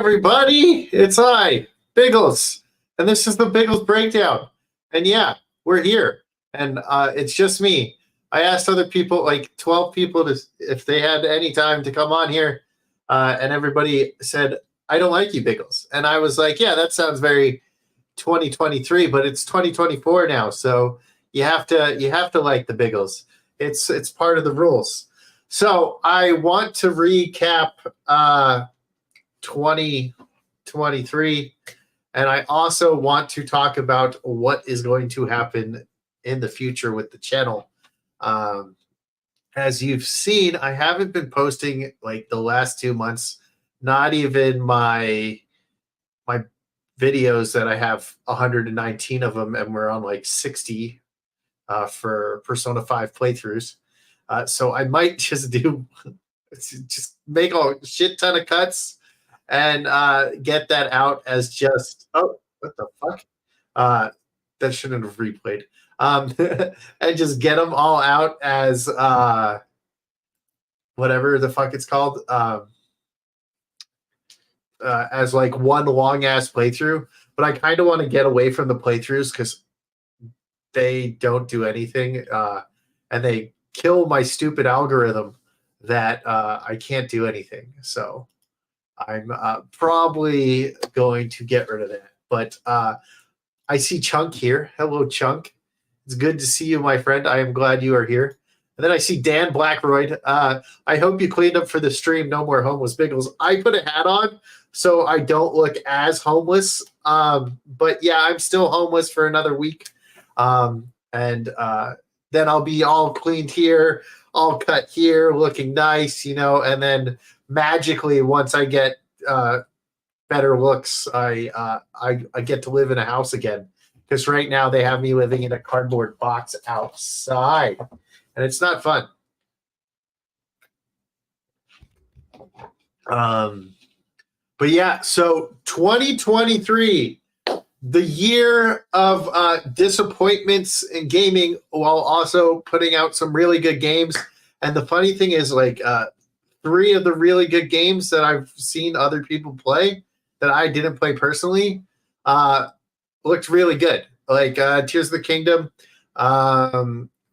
everybody. It's I, Biggles, and this is the Biggles Breakdown. And yeah, we're here, and it's just me. I asked other people, like 12 people, if they had any time to come on here, and everybody said, "I don't like you, Biggles." And I was like, "Yeah, that sounds very 2023, but it's 2024 now, so you have to like the Biggles. It's part of the rules." So I want to recap 2023. And I also want to talk about what is going to happen in the future with the channel. Um, as you've seen, I haven't been posting like the last 2 months, not even my videos that I have 119 of them, and we're on like 60 for Persona 5 playthroughs. So I might just make a shit ton of cuts and get that out as just what the fuck? That shouldn't have replayed. And just get them all out as whatever the fuck it's called, as like one long ass playthrough. But I kind of want to get away from the playthroughs because they don't do anything, and they kill my stupid algorithm that I can't do anything. So I'm probably going to get rid of that. But I see Chunk here. Hello, Chunk. It's good to see you, my friend. I am glad you are here. And then I see Dan Blackroyd. I hope you cleaned up for the stream. No more homeless Biggles. I put a hat on so I don't look as homeless. But yeah, I'm still homeless for another week. And then I'll be all cleaned here, all cut here, looking nice, and then magically once I get better looks, I get to live in a house again, because right now they have me living in a cardboard box outside, and it's not fun. But yeah, so 2023, the year of disappointments in gaming, while also putting out some really good games. And the funny thing is, like, 3 of the really good games that I've seen other people play that I didn't play personally looked really good. Like Tears of the Kingdom,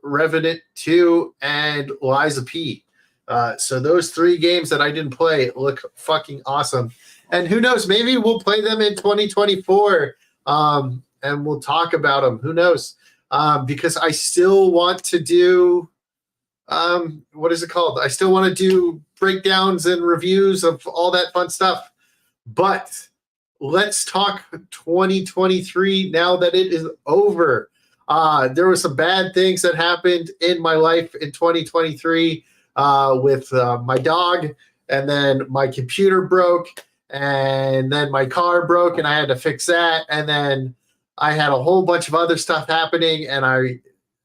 Revenant 2, and Liza P. So those 3 games that I didn't play look fucking awesome. And who knows, maybe we'll play them in 2024, and we'll talk about them. Who knows? Because I still want to do what is it called? I still want to do breakdowns and reviews of all that fun stuff. But let's talk 2023 now that it is over. There were some bad things that happened in my life in 2023 with my dog, and then my computer broke, and then my car broke, and I had to fix that, and then I had a whole bunch of other stuff happening, and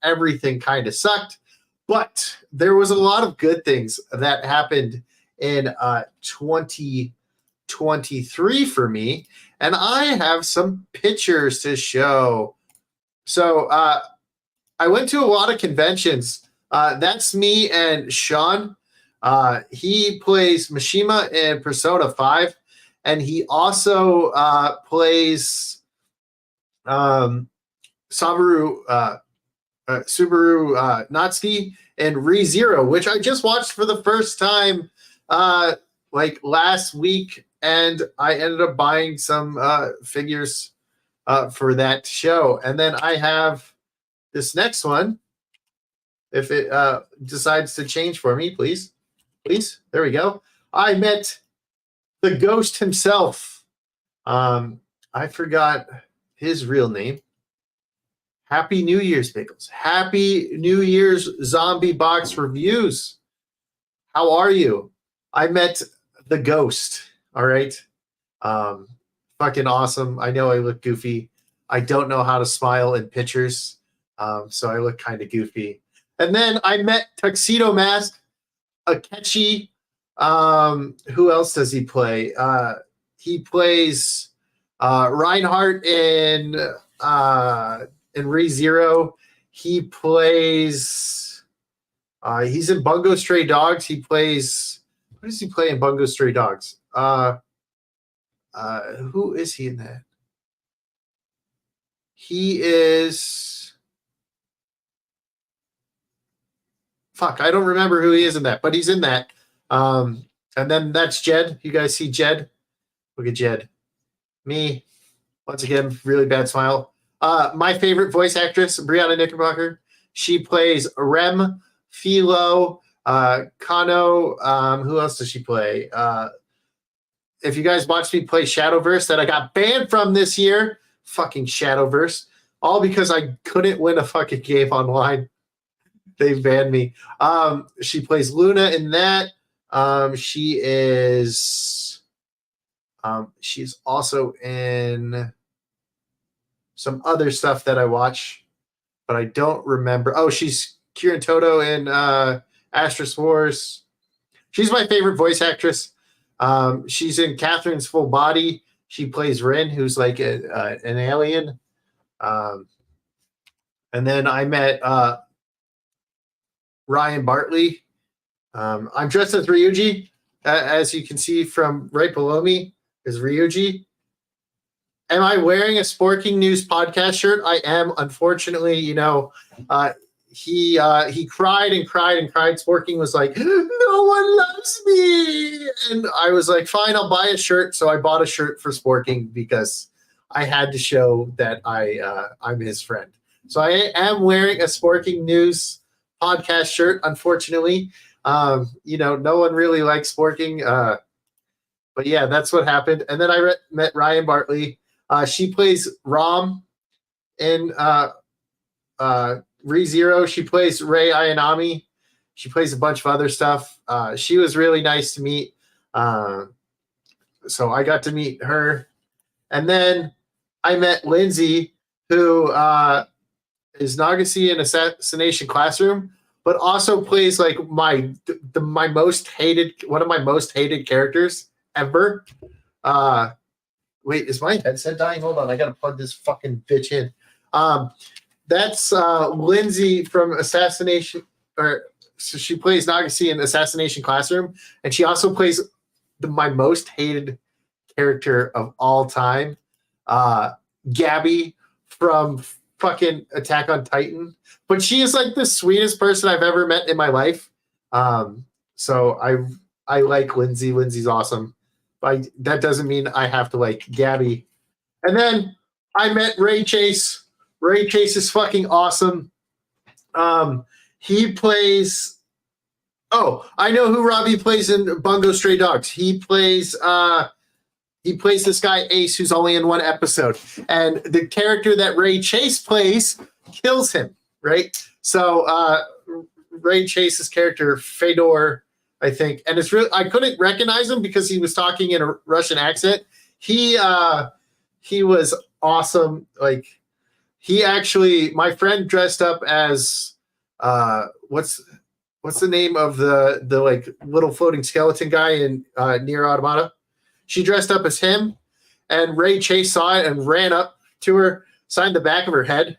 everything kind of sucked. But there was a lot of good things that happened in 2023 for me, and I have some pictures to show. So I went to a lot of conventions. That's me and Sean. He plays Mishima in Persona 5, and he also plays Subaru Natsuki and ReZero, which I just watched for the first time like last week, and I ended up buying some figures for that show. And then I have this next one. If it decides to change for me, please. There we go. I met the ghost himself. I forgot his real name. Happy New Year's, Biggles. Happy New Year's, Zombie Box Reviews. How are you? I met the ghost, all right? Fucking awesome. I know I look goofy. I don't know how to smile in pictures, so I look kind of goofy. And then I met Tuxedo Mask, Akechi. Who else does he play? He plays Reinhardt in ReZero. He plays he's in Bungo Stray Dogs. He plays, what does he play in Bungo Stray Dogs? Who is he in that? He is. Fuck, I don't remember who he is in that, but he's in that. And then that's Jed. You guys see Jed? Look at Jed. Me, once again, really bad smile. My favorite voice actress, Brianna Knickerbocker. She plays Rem, Philo, Kano. Who else does she play? If you guys watched me play Shadowverse that I got banned from this year, fucking Shadowverse, all because I couldn't win a fucking game online. They banned me. She plays Luna in that. She's also in some other stuff that I watch, but I don't remember. Oh, she's Kieran Toto in Asterisk Wars. She's my favorite voice actress. She's in Catherine's Full Body. She plays Rin, who's like an alien. And then I met Ryan Bartley. I'm dressed as Ryuji, as you can see from right below me is Ryuji. Am I wearing a Sporking News podcast shirt? I am. Unfortunately, he cried and cried and cried. Sporking was like, no one loves me. And I was like, fine, I'll buy a shirt. So I bought a shirt for Sporking because I had to show that I'm his friend. So I am wearing a Sporking News podcast shirt, unfortunately. No one really likes Sporking. But yeah, that's what happened. And then I met Ryan Bartley. She plays Rom in ReZero. She plays Rei Ayanami. She plays a bunch of other stuff. She was really nice to meet. So I got to meet her. And then I met Lindsay, who is Nagase in Assassination Classroom, but also plays like one of my most hated characters ever. Wait, is my headset dying? Hold on, I gotta plug this fucking bitch in. That's Lindsay from Assassination, so she plays Nagase in Assassination Classroom, and she also plays my most hated character of all time, Gabby from fucking Attack on Titan. But she is like the sweetest person I've ever met in my life. So I like Lindsay. Lindsay's awesome. That doesn't mean I have to like Gabby. And then I met Ray Chase. Ray Chase is fucking awesome. He plays. Oh, I know who Robbie plays in Bungo Stray Dogs. He plays this guy Ace, who's only in one episode, and the character that Ray Chase plays kills him. Right. So Ray Chase's character Fedor, I think, and it's really, I couldn't recognize him because he was talking in a Russian accent. He was awesome. Like my friend dressed up as what's the name of the like little floating skeleton guy in Nier Automata? She dressed up as him, and Ray Chase saw it and ran up to her, signed the back of her head.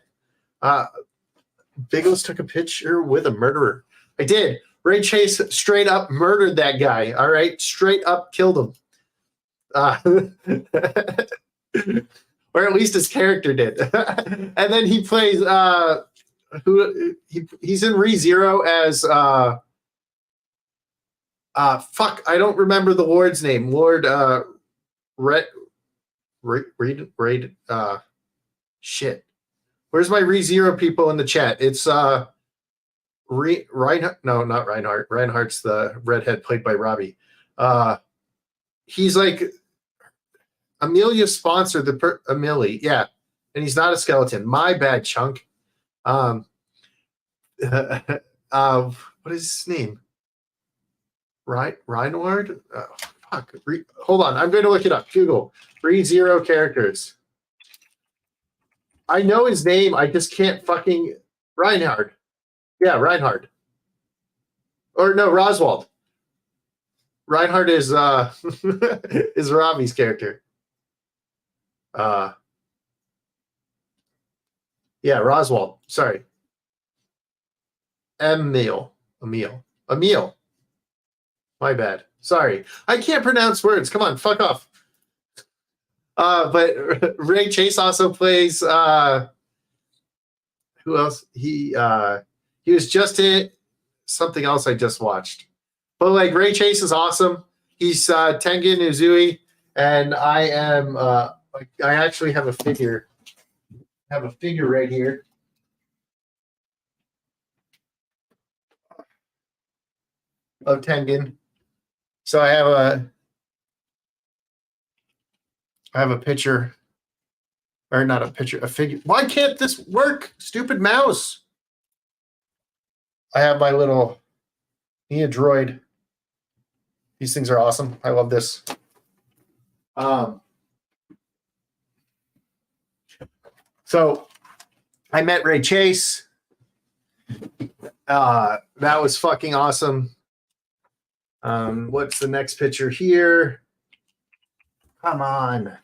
Biggles took a picture with a murderer. I did. Ray Chase straight up murdered that guy. All right, straight up killed him. Or at least his character did. And then he plays he's in ReZero as fuck, I don't remember the Lord's name. Lord shit. Where's my ReZero people in the chat? It's Reinhardt. No, not Reinhardt. Reinhardt's the redhead played by Robbie. He's like Amelia's sponsor, Amelie. Yeah. And he's not a skeleton. My bad, Chunk. What is his name? Reinhard? Oh, fuck. Hold on. I'm going to look it up. Google. ReZero characters. I know his name. I just can't fucking. Reinhard. Yeah, Reinhard. Or no, Roswald. Reinhard is is Robbie's character. Yeah, Roswald. Sorry. Emil. My bad. Sorry. I can't pronounce words. Come on, fuck off. But Ray Chase also plays who else? He was just in something else I just watched. But like Ray Chase is awesome. He's Tengen Uzui, and I am I actually have a figure. Have a figure right here. Of Tengen. So I have a picture, or not a picture, a figure. Why can't this work? Stupid mouse. I have my little Nia droid. These things are awesome. I love this. So I met Ray Chase. That was fucking awesome. What's the next picture here? Come on.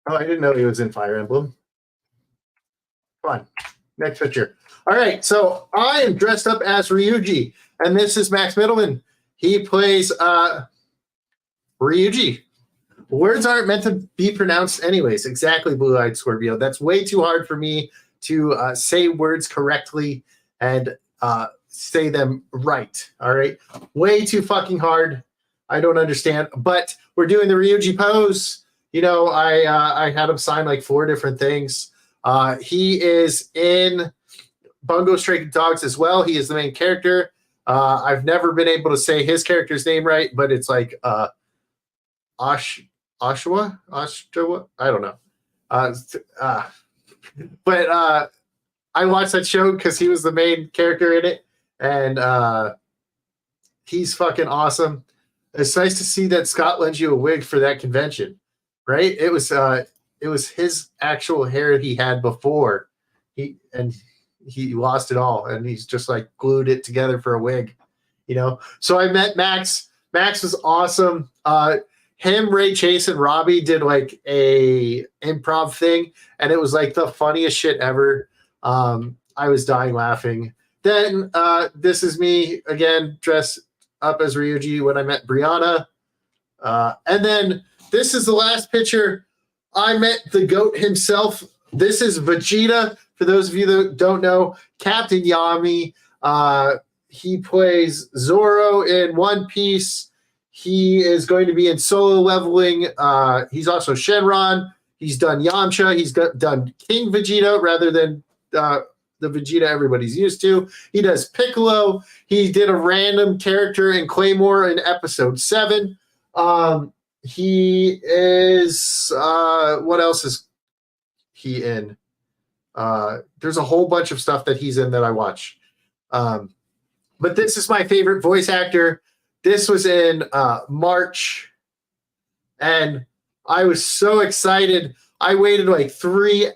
Oh, I didn't know he was in Fire Emblem. Come on. Next picture. All right, so I am dressed up as Ryuji, and this is Max Middleman. He plays Ryuji. Words aren't meant to be pronounced anyways. Exactly, Blue-Eyed Scorpio. That's way too hard for me to say words correctly and say them right. All right, way too fucking hard. I don't understand. But we're doing the Ryuji pose. You know, I had him sign like 4 different things. He is in Bungo Stray Dogs as well. He is the main character. I've never been able to say his character's name right, but it's like Oshawa? I don't know. But I watched that show because he was the main character in it, and he's fucking awesome. It's nice to see that Scott lends you a wig for that convention, right? It was his actual hair he had before. He lost it all, and he's just like glued it together for a wig, you know. So I met Max. Max was awesome. Him, Ray Chase, and Robbie did like a improv thing, and it was like the funniest shit ever. I was dying laughing. Then this is me again, dressed up as Ryuji when I met Brianna. And then this is the last picture. I met the GOAT himself. This is Vegeta. For those of you that don't know, Captain Yami. He plays Zoro in One Piece. He is going to be in Solo Leveling. He's also Shenron. He's done Yamcha. He's done King Vegeta rather than the Vegeta everybody's used to. He does Piccolo. He did a random character in Claymore in episode 7. He is what else is he in? There's a whole bunch of stuff that he's in that I watch. But this is my favorite voice actor. This was in March, and I was so excited. I waited like 3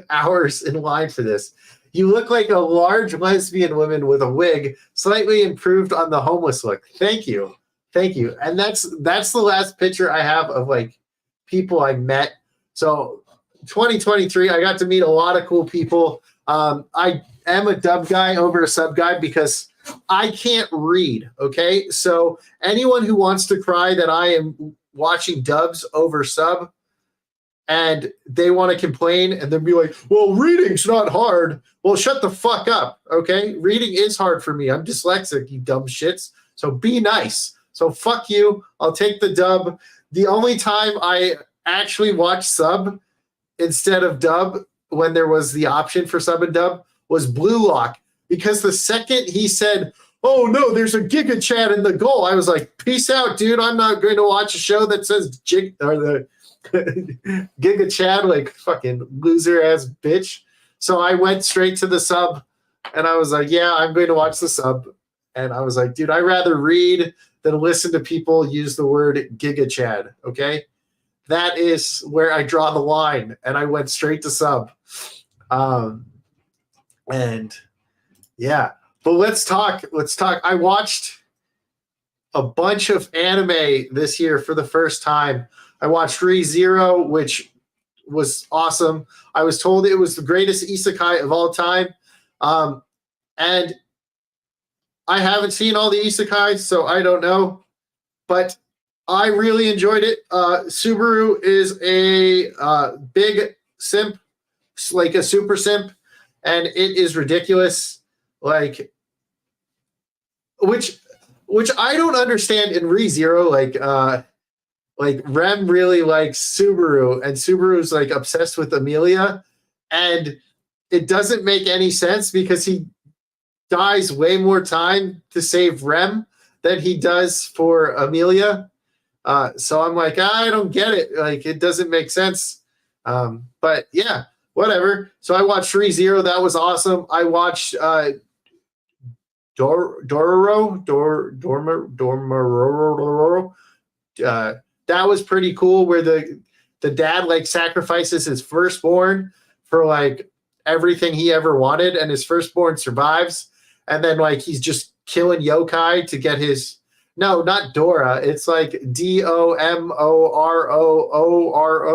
hours in line for this. You look like a large lesbian woman with a wig, slightly improved on the homeless look. Thank you. Thank you. And that's the last picture I have of like people I met. So 2023, I got to meet a lot of cool people. I am a dub guy over a sub guy because I can't read. Okay. So anyone who wants to cry that I am watching dubs over sub and they want to complain and then be like, well, reading's not hard. Well, shut the fuck up. Okay. Reading is hard for me. I'm dyslexic, you dumb shits. So be nice. So fuck you. I'll take the dub. The only time I actually watched sub instead of dub when there was the option for sub and dub was Blue Lock, because the second he said, oh no, there's a Giga Chat in the goal, I was like, peace out, dude. I'm not going to watch a show that says the Giga Chat, like fucking loser ass bitch. So I went straight to the sub and I was like, yeah, I'm going to watch the sub. And I was like, dude, I'd rather read than listen to people use the word Giga Chad. Okay. That is where I draw the line. And I went straight to sub. And yeah, but let's talk. I watched a bunch of anime this year for the first time. I watched Re:Zero, which was awesome. I was told it was the greatest isekai of all time. And I haven't seen all the isekais, so I don't know. But I really enjoyed it. Subaru is a big simp, like a super simp, and it is ridiculous. Like, which which I don't understand in ReZero. Like Rem really likes Subaru, and Subaru's like obsessed with Amelia, and it doesn't make any sense because he dies way more time to save Rem than he does for Amelia. So I'm like, I don't get it. Like, it doesn't make sense. But yeah, whatever. So I watched ReZero. That was awesome. I watched Dormororo. That was pretty cool. Where the dad like sacrifices his firstborn for like everything he ever wanted, and his firstborn survives, and then like he's just killing yokai to get his. No, not Dora. It's like Domorooro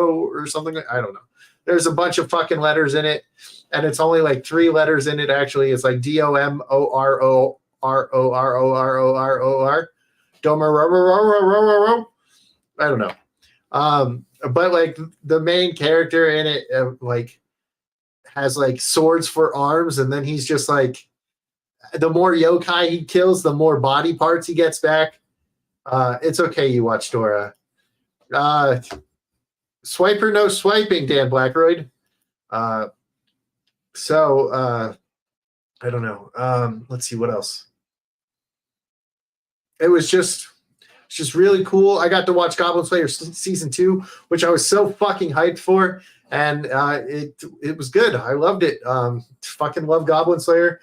or something. I don't know. There's a bunch of fucking letters in it, and it's only like 3 letters in it. Actually, it's like Domororororororor. Domororo. I don't know. But like the main character in it, like has like swords for arms, and then he's just like, the more yokai he kills, the more body parts he gets back. It's okay. You watch Dora. Swiper no swiping, Dan Blackroyd. I don't know. Let's see what else. It was just really cool. I got to watch Goblin Slayer season 2, which I was so fucking hyped for, and it was good. I loved it. Fucking love Goblin Slayer.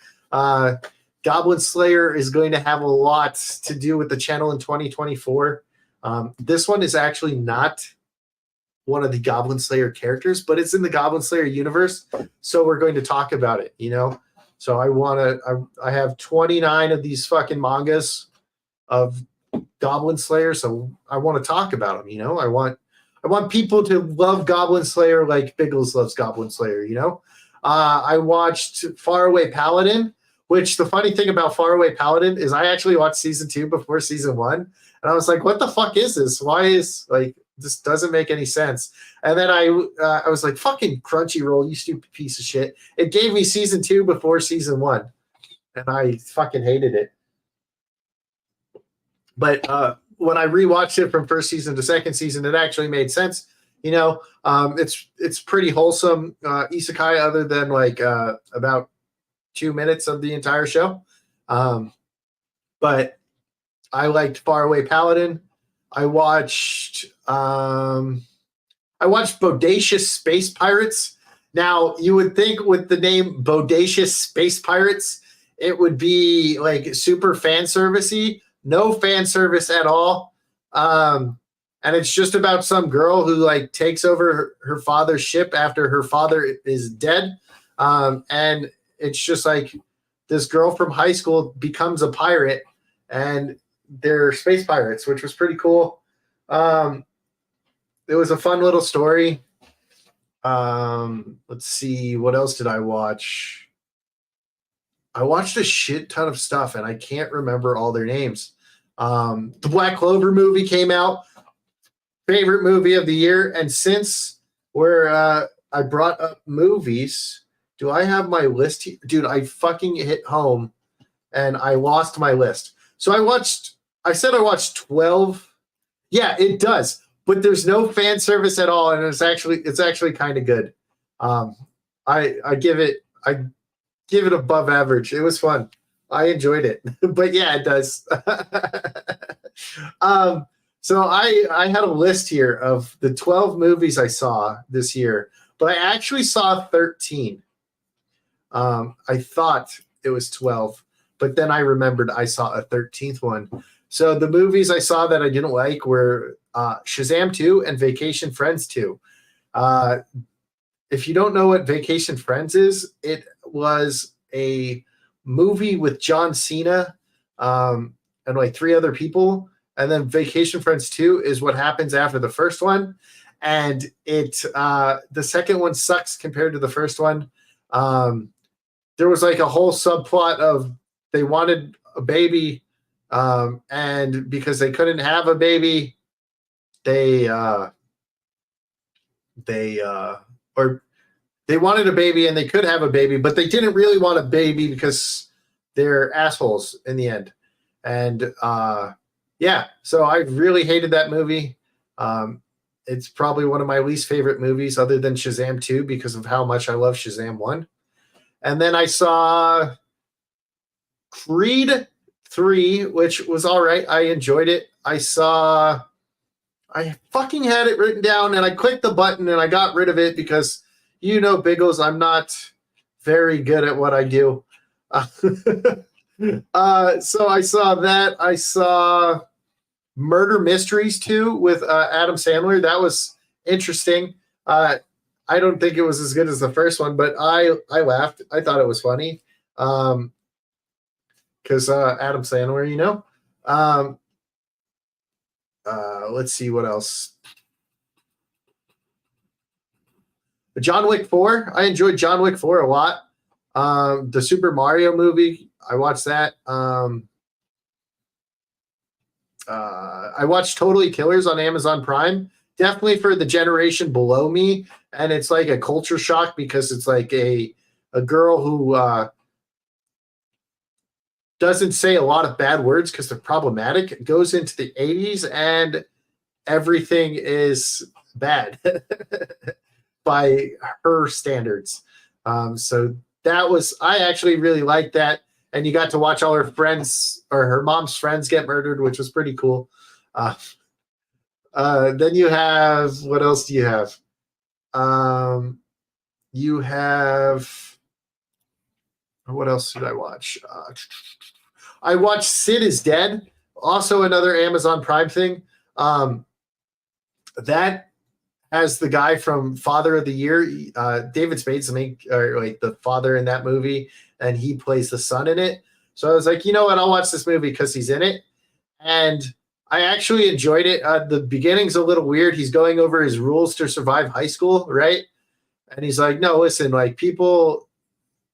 Goblin Slayer is going to have a lot to do with the channel in 2024. This one is actually not one of the Goblin Slayer characters, but it's in the Goblin Slayer universe, so we're going to talk about it, you know? So I have 29 of these fucking mangas of Goblin Slayer, so I want to talk about them, you know? I want people to love Goblin Slayer like Biggles loves Goblin Slayer, you know? I watched Faraway Paladin, which the funny thing about Faraway Paladin is I actually watched season 2 before season 1, and I was like, what the fuck is this? Why is, like, this doesn't make any sense. And then I was like, fucking Crunchyroll, you stupid piece of shit. It gave me season 2 before season 1, and I fucking hated it. But when I rewatched it from first season to second season, it actually made sense. You know, it's pretty wholesome isekai, other than like about 2 minutes of the entire show. But I liked Faraway Paladin. I watched Bodacious Space Pirates. Now, you would think with the name Bodacious Space Pirates, it would be like super fan servicey. No fan service at all. And it's just about some girl who like takes over her father's ship after her father is dead. And it's just like this girl from high school becomes a pirate, and they're space pirates, which was pretty cool. It was a fun little story. Let's see, what else did I watch? I watched a shit ton of stuff, and I can't remember all their names. The Black Clover movie came out. Favorite movie of the year. And since I brought up movies, do I have my list here? Dude, I fucking hit home and I lost my list. So I said I watched 12. Yeah, it does. But there's no fan service at all, and it's actually kind of good. I give it above average. It was fun. I enjoyed it. But yeah, it does. So I had a list here of the 12 movies I saw this year, but I actually saw 13. I thought it was 12, but then I remembered I saw a 13th one. So the movies I saw that I didn't like were Shazam 2 and Vacation Friends 2. If you don't know what Vacation Friends is, it was a movie with John Cena and like 3 other people. And then Vacation Friends 2 is what happens after the first one. And the second one sucks compared to the first one. There was like a whole subplot of they wanted a baby, and because they couldn't have a baby, they or they wanted a baby and they could have a baby, but they didn't really want a baby because they're assholes in the end. And yeah, so I really hated that movie. It's probably one of my least favorite movies other than Shazam 2 because of how much I love Shazam 1. And then I saw Creed 3, which was all right. I enjoyed it. I fucking had it written down and I clicked the button and I got rid of it because, Biggles, I'm not very good at what I do. So I saw that. I saw Murder Mysteries 2 with Adam Sandler. That was interesting. I don't think it was as good as the first one, but I laughed. I thought it was funny. Because Adam Sandler, let's see what else. John Wick 4. I enjoyed John Wick 4 a lot. The Super Mario movie, I watched that. I watched Totally Killers on Amazon Prime. Definitely for the generation below me. And it's like a culture shock because it's like a girl who doesn't say a lot of bad words because they're problematic. It goes into the 80s and everything is bad by her standards. So I actually really liked that. And you got to watch all her friends or her mom's friends get murdered, which was pretty cool. Then you have, what else do you have? You have, what else did I watch? I watched Sid is Dead, also another Amazon Prime thing. That has the guy from Father of the Year. David Spade's the father in that movie, and he plays the son in it. So I was like, you know what? I'll watch this movie because he's in it. And I actually enjoyed it. The beginning's a little weird. He's going over his rules to survive high school, right? And he's like, no, listen, like people,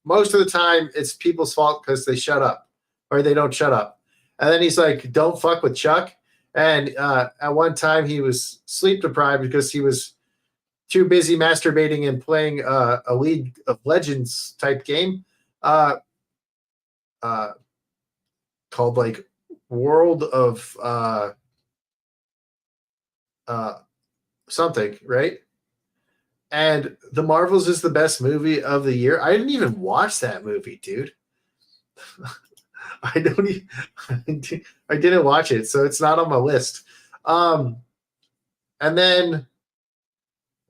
most of the time it's people's fault because they shut up or they don't shut up. And then he's like, don't fuck with Chuck. And at one time he was sleep deprived because he was too busy masturbating and playing a League of Legends type game called like World of something, right? And The Marvels is the best movie of the year. I didn't even watch that movie, dude. I didn't watch it, so it's not on my list. And then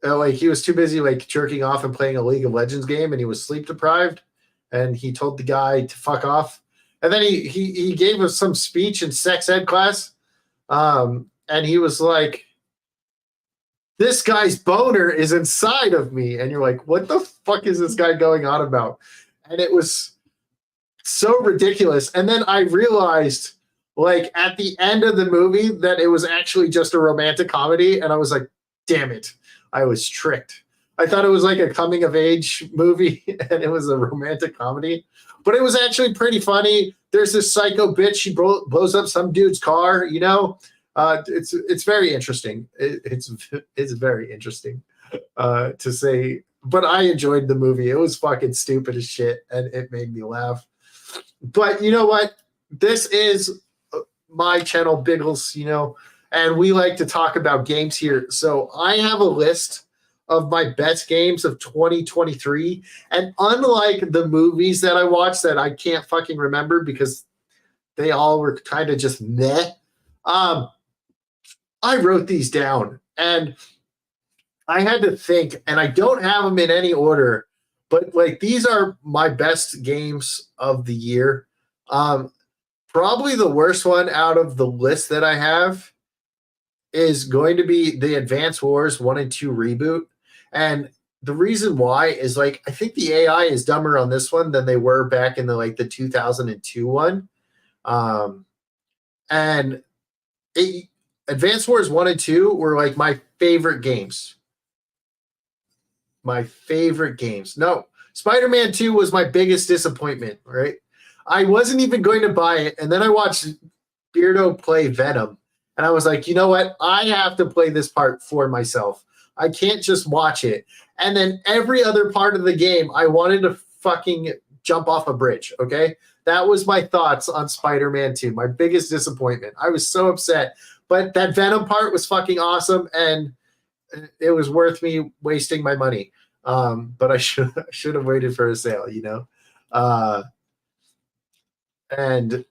like he was too busy like jerking off and playing a League of Legends game, and he was sleep deprived, and he told the guy to fuck off. And then he gave us some speech in sex ed class, and he was like, this guy's boner is inside of me. And you're like, what the fuck is this guy going on about? And it was so ridiculous. And then I realized, like, at the end of the movie that it was actually just a romantic comedy. And I was like, damn it, I was tricked. I thought it was like a coming of age movie and it was a romantic comedy. But it was actually pretty funny. There's this psycho bitch. She blows up some dude's car, It's very interesting. It's very interesting to say, but I enjoyed the movie. It was fucking stupid as shit, and it made me laugh. But you know what? This is my channel, Biggles, and we like to talk about games here. So I have a list of my best games of 2023, and unlike the movies that I watched that I can't fucking remember because they all were kind of just meh. I wrote these down and I had to think, and I don't have them in any order, but like these are my best games of the year. Probably the worst one out of the list that I have is going to be the Advance Wars 1 and 2 reboot. And the reason why is like, I think the AI is dumber on this one than they were back in the 2002 one. And Advance Wars 1 and 2 were like my favorite games. My favorite games. No, Spider-Man 2 was my biggest disappointment, right? I wasn't even going to buy it. And then I watched Beardo play Venom. And I was like, you know what? I have to play this part for myself. I can't just watch it. And then every other part of the game, I wanted to fucking jump off a bridge. Okay. That was my thoughts on Spider-Man 2. My biggest disappointment. I was so upset. But that Venom part was fucking awesome. And it was worth me wasting my money. But I should have waited for a sale, you know? And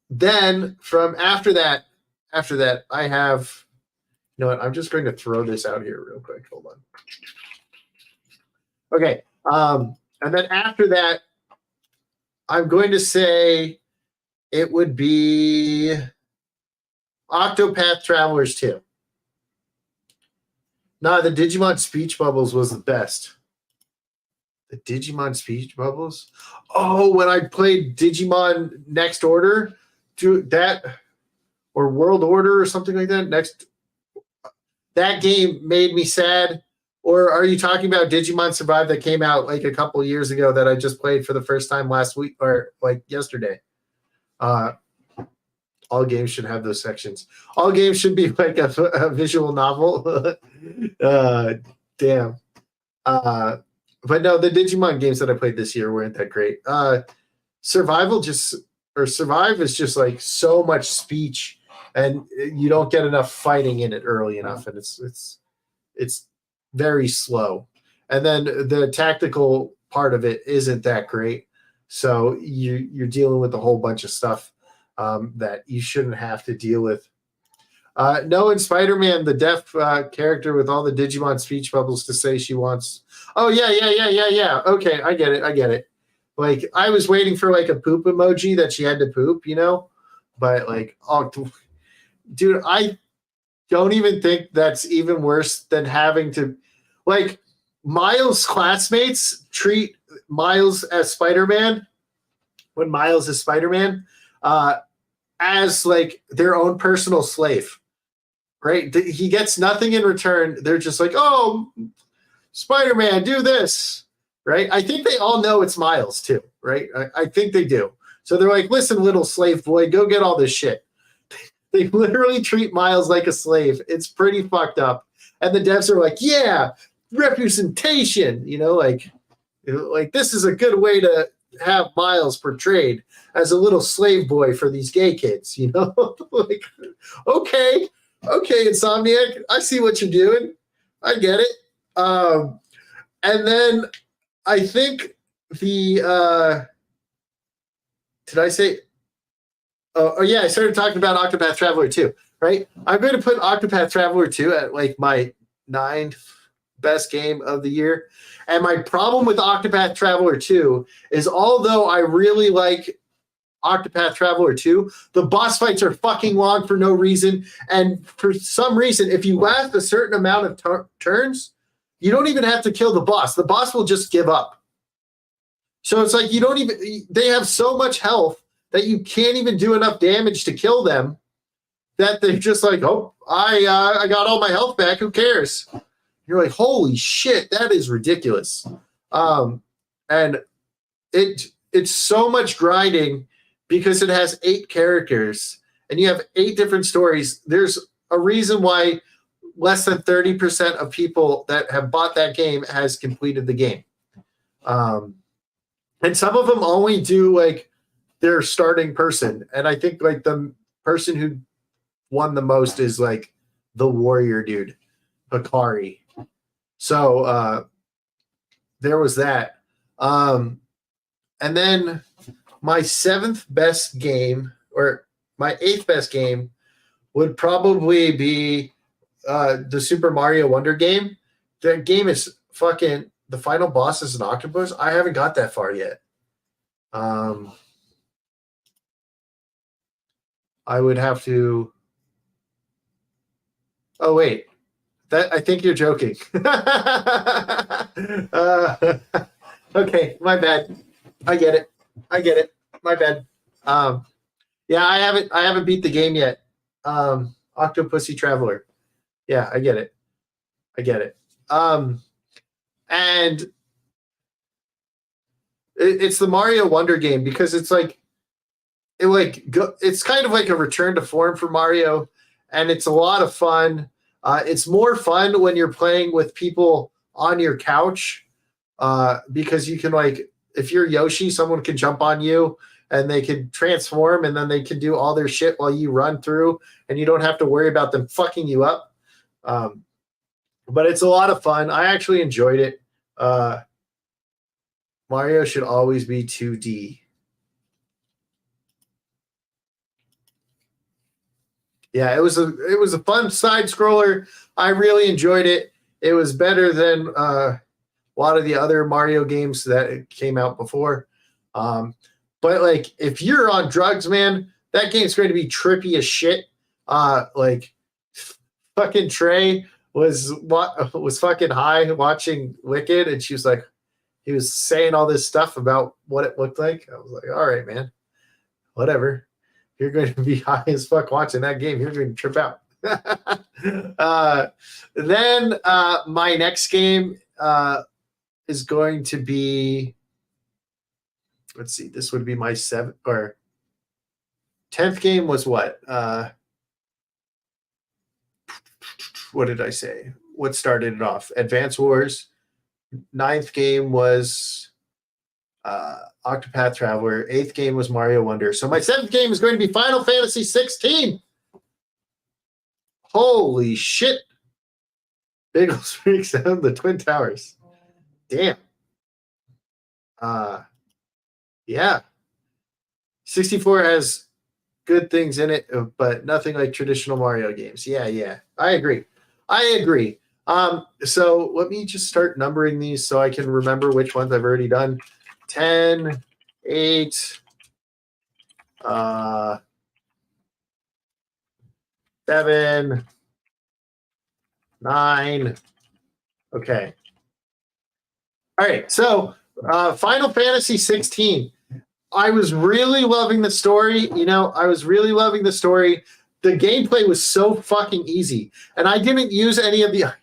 then from after that, I have, you know what? I'm just going to throw this out here real quick. Hold on. Okay. And then after that, I'm going to say it would be Octopath Travelers 2. No, the Digimon Speech Bubbles was the best. The Digimon Speech Bubbles? Oh, when I played Digimon Next Order, that, or World Order or something like that, that game made me sad. Or are you talking about Digimon Survive that came out like a couple years ago that I just played for the first time last week or like yesterday? All games should have those sections. All games should be like a visual novel. Damn. But no, the Digimon games that I played this year weren't that great. Survive is just like so much speech, and you don't get enough fighting in it early enough, and it's very slow. And then the tactical part of it isn't that great, so you're dealing with a whole bunch of stuff that you shouldn't have to deal with. No, in Spider-Man, the deaf character with all the Digimon speech bubbles to say she wants. Oh yeah. Okay, I get it. Like I was waiting for like a poop emoji that she had to poop, you know, but like, oh, dude, I don't even think that's even worse than having to, like, Miles' classmates treat Miles as Spider-Man when Miles is Spider-Man as like their own personal slave. Right? He gets nothing in return. They're just like, oh, Spider-Man, do this. Right? I think they all know it's Miles too. Right? I think they do. So they're like, listen, little slave boy, go get all this shit. They literally treat Miles like a slave. It's pretty fucked up. And the devs are like, yeah, representation. You know, like this is a good way to have Miles portrayed as a little slave boy for these gay kids. You know, like, okay, Insomniac, I see what you're doing. I get it. And then I think the did I say? Oh yeah, I started talking about Octopath Traveler 2, right? I'm going to put Octopath Traveler 2 at like my 9th best game of the year. And my problem with Octopath Traveler 2 is although I really like Octopath Traveler 2, the boss fights are fucking long for no reason. And for some reason, if you last a certain amount of turns, you don't even have to kill the boss. The boss will just give up. So it's like they have so much health that you can't even do enough damage to kill them, that they're just like, oh, I got all my health back. Who cares? You're like, holy shit, that is ridiculous. And it's so much grinding because it has 8 characters and you have 8 different stories. There's a reason why less than 30% of people that have bought that game has completed the game. And some of them only do like their starting person. And I think like the person who won the most is like the warrior dude, Hikari. So there was that. And then my 7th best game, or my 8th best game, would probably be the Super Mario Wonder game. The game is fucking, the final boss is an octopus. I haven't got that far yet. I would have to. Oh wait, that I think you're joking. Okay, my bad. I get it. My bad. Yeah, I haven't beat the game yet. Octopussy Traveler. Yeah, I get it. And it's the Mario Wonder game because it's like it's kind of like a return to form for Mario, and it's a lot of fun. It's more fun when you're playing with people on your couch because you can, like, if you're Yoshi, someone can jump on you and they can transform, and then they can do all their shit while you run through, and you don't have to worry about them fucking you up. But it's a lot of fun. I actually enjoyed it. Mario should always be 2D. Yeah, it was a fun side scroller. I really enjoyed it. It was better than a lot of the other Mario games that came out before. But like, if you're on drugs, man, that game's going to be trippy as shit. Like, fucking Trey was fucking high watching Wicked, and she was like, he was saying all this stuff about what it looked like. I was like, all right, man, whatever. You're going to be high as fuck watching that game. You're going to trip out. Then my next game is going to be, let's see, this would be my 7th or 10th game was what? What did I say? What started it off? Advance Wars. 9th game was Octopath Traveler. 8th game was Mario Wonder. So my 7th game is going to be Final Fantasy 16. Holy shit. Biggles freaks out the Twin Towers. Damn. Yeah. 64 has good things in it, but nothing like traditional Mario games. Yeah. I agree. So let me just start numbering these so I can remember which ones I've already done. 10, 8, 7, 9. Okay. All right. So Final Fantasy 16. I was really loving the story. The gameplay was so fucking easy. And I didn't use any of the...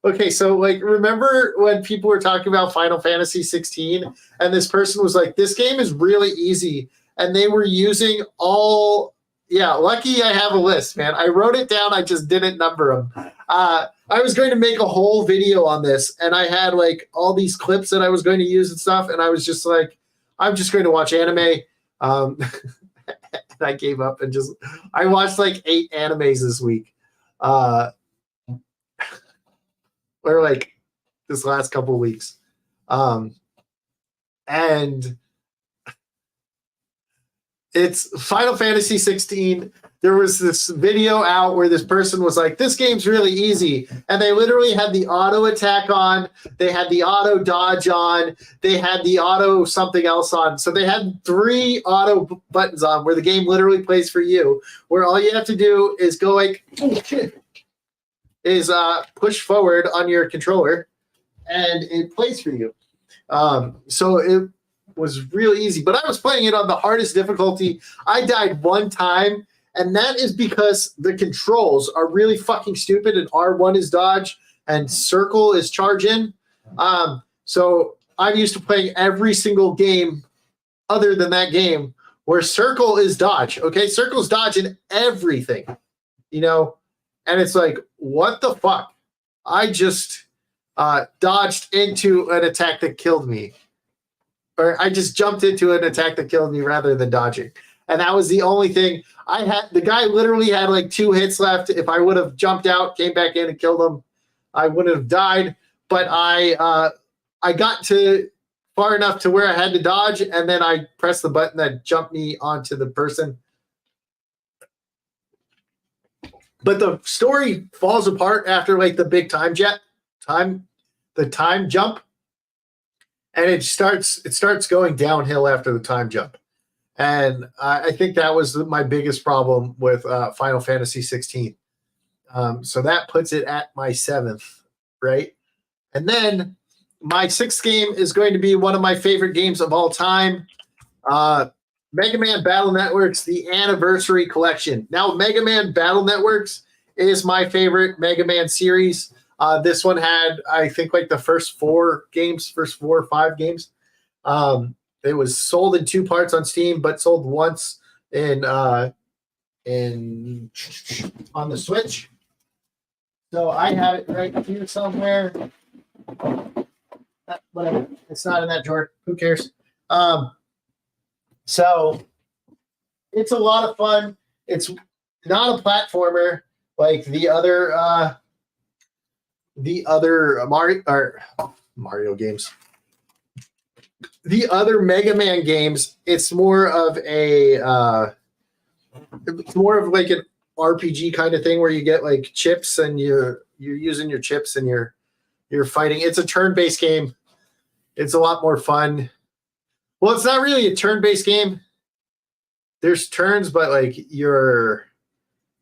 Okay, so like, remember when people were talking about Final Fantasy 16 and this person was like, this game is really easy. And they were using all... Yeah, lucky I have a list, man. I wrote it down. I just didn't number them. I was going to make a whole video on this, and I had like all these clips that I was going to use and stuff. And I was just like, I'm just going to watch anime. And I gave up and I watched like 8 animes this week. Or like this last couple of weeks. And it's Final Fantasy 16. There was this video out where this person was like, this game's really easy. And they literally had the auto attack on. They had the auto dodge on. They had the auto something else on. So they had 3 auto buttons on where the game literally plays for you, where all you have to do is go like, push forward on your controller and it plays for you. So it was really easy, but I was playing it on the hardest difficulty. I died 1 time, and that is because the controls are really fucking stupid, and R1 is dodge and circle is charge in. So I'm used to playing every single game other than that game where circle is dodge. Okay, circle's dodge in everything, and it's like, what the fuck? I just dodged into an attack that killed me. Or I just jumped into an attack that killed me rather than dodging. And that was the only thing I had. The guy literally had like 2 hits left. If I would have jumped out, came back in and killed him, I wouldn't have died. But I got to far enough to where I had to dodge, and then I pressed the button that jumped me onto the person. But the story falls apart after like the big time jump. And it starts going downhill after the time jump. And I think that was my biggest problem with Final Fantasy 16. So that puts it at my 7th, right? And then my 6th game is going to be one of my favorite games of all time. Mega Man Battle Networks, the Anniversary Collection. Now, Mega Man Battle Networks is my favorite Mega Man series. This one had, I think, like the first 4 or 5 games. It was sold in 2 parts on Steam, but sold once in on the Switch. So I have it right here somewhere. Whatever. It's not in that drawer. Who cares? So it's a lot of fun. It's not a platformer like the other Mario games. The other Mega Man games, it's more of like an RPG kind of thing where you get like chips and you're using your chips and you're fighting. It's a turn-based game. It's a lot more fun. Well, it's not really a turn-based game. There's turns, but like you're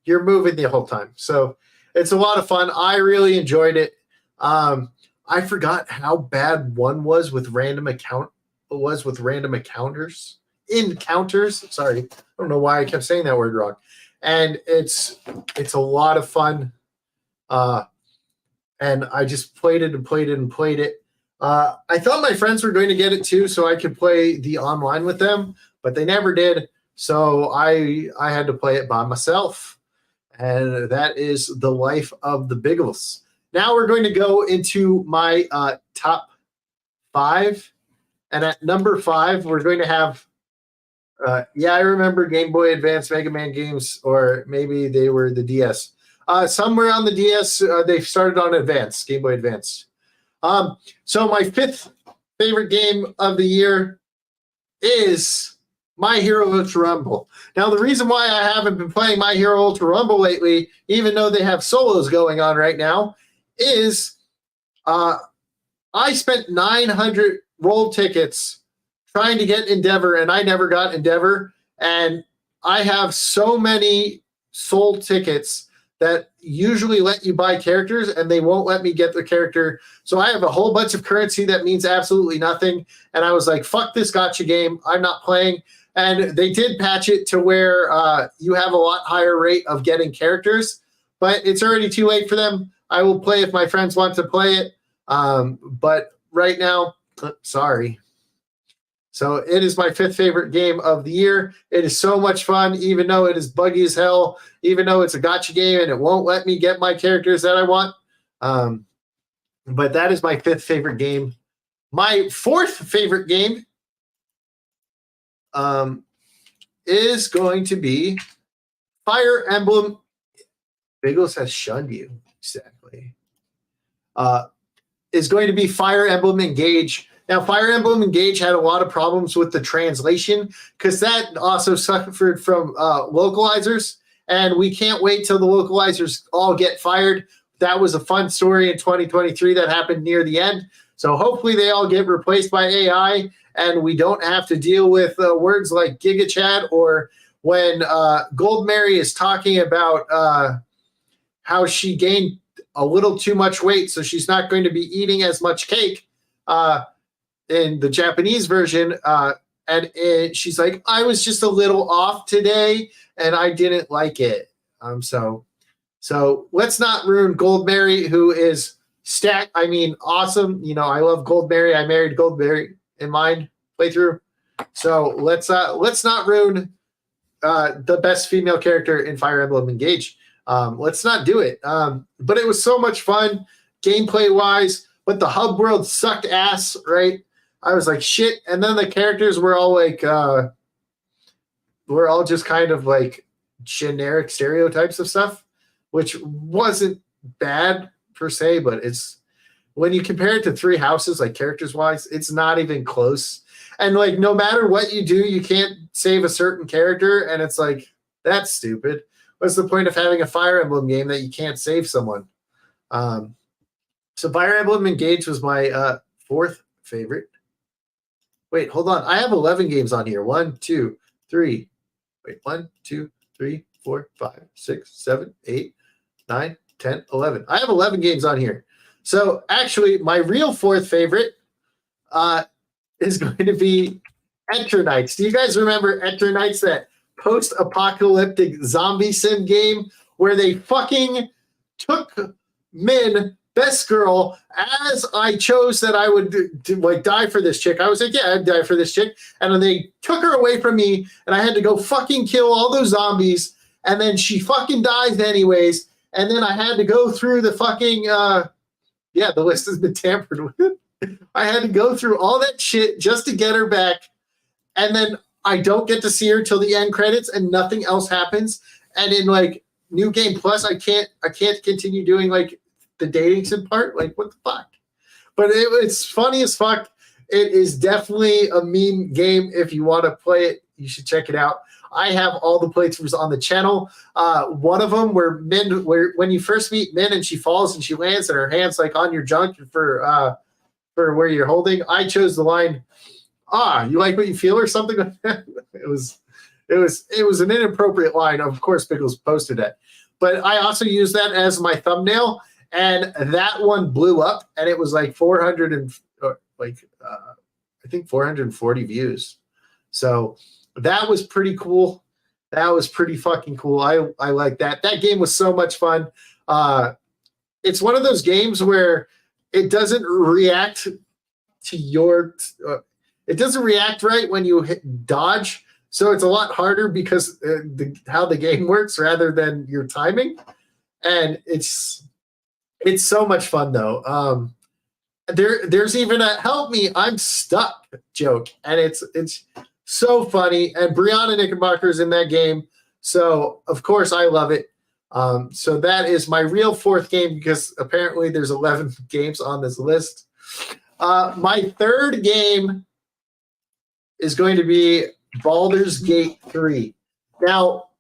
moving the whole time. So it's a lot of fun. I really enjoyed it. I forgot how bad one was with random encounters. Sorry. I don't know why I kept saying that word wrong. And it's a lot of fun. And I just played it. I thought my friends were going to get it too, so I could play the online with them, but they never did. So I had to play it by myself. And that is the life of the Biggles. Now we're going to go into my top 5. And at number 5, we're going to have, I remember Game Boy Advance Mega Man games, or maybe they were the DS. Somewhere on the DS, they started on Advance, Game Boy Advance. So my 5th favorite game of the year is My Hero Ultra Rumble. Now, the reason why I haven't been playing My Hero Ultra Rumble lately, even though they have solos going on right now, is I spent 900 roll tickets trying to get Endeavor, and I never got Endeavor. And I have so many sold tickets that usually let you buy characters, and they won't let me get the character. So I have a whole bunch of currency that means absolutely nothing. And I was like, fuck this gotcha game. I'm not playing. And they did patch it to where you have a lot higher rate of getting characters, but it's already too late for them. I will play if my friends want to play it. But right now, sorry. So it is my 5th favorite game of the year. It is so much fun, even though it is buggy as hell, even though it's a gotcha game and it won't let me get my characters that I want. But that is my 5th favorite game. My 4th favorite game is going to be Fire Emblem. Biggles has shunned you. Exactly. Is going to be Fire Emblem Engage. Now, Fire Emblem Engage had a lot of problems with the translation because that also suffered from localizers, and we can't wait till the localizers all get fired. That was a fun story in 2023 that happened near the end. So hopefully they all get replaced by AI, and we don't have to deal with words like Giga Chat, or when Gold Mary is talking about how she gained a little too much weight, so she's not going to be eating as much cake. In the Japanese version, she's like, I was just a little off today, and I didn't like it. So let's not ruin Gold Mary, who is awesome. You know, I love Gold Mary. I married Gold Mary in mine playthrough. So let's not ruin the best female character in Fire Emblem Engage. Let's not do it. But it was so much fun, gameplay wise. But the hub world sucked ass, right? I was like, shit. And then the characters were all like, we're all just kind of like generic stereotypes of stuff, which wasn't bad per se, but it's when you compare it to Three Houses, like characters wise, it's not even close. And like, no matter what you do, you can't save a certain character. And it's like, that's stupid. What's the point of having a Fire Emblem game that you can't save someone? So Fire Emblem Engage was my 4th favorite. Wait, hold on. I have 11 games on here. 1, 2, 3. Wait, 1, 2, 3, 4, 5, 6, 7, 8, 9, 10, 11. I have 11 games on here. So actually, my real 4th favorite is going to be Eternights. Do you guys remember Eternights, that post-apocalyptic zombie sim game where they fucking took Min, best girl, as I chose that I would like die for this chick. I was like, yeah, I'd die for this chick. And then they took her away from me, and I had to go fucking kill all those zombies. and then she fucking dies anyways. And then I had to go through the fucking the list has been tampered with. I had to go through all that shit just to get her back, and then I don't get to see her till the end credits, and nothing else happens. And in like New Game Plus, I can't continue doing like the dating sim part. Like, what the fuck? But it's funny as fuck. It is definitely a meme game. If you want to play it, you should check it out. I have all the playthroughs on the channel. One of them where when you first meet Min and she falls and she lands and her hand's like on your junk for where you're holding. I chose the line, you like what you feel or something like that. It was an inappropriate line. Of course, Biggles posted it. But I also used that as my thumbnail, and that one blew up, and it was like 400 and I think 440 views. So that was pretty cool. That was pretty fucking cool. I like that. That game was so much fun. It's one of those games where it doesn't react to your it doesn't react right when you dodge. So it's a lot harder because how the game works rather than your timing. And it's so much fun though. There's even a help me, I'm stuck joke, and it's so funny. And Brianna Knickerbocker is in that game, so of course I love it. So that is my real fourth game, because apparently there's 11 games on this list. My third game is going to be Baldur's Gate 3. Now,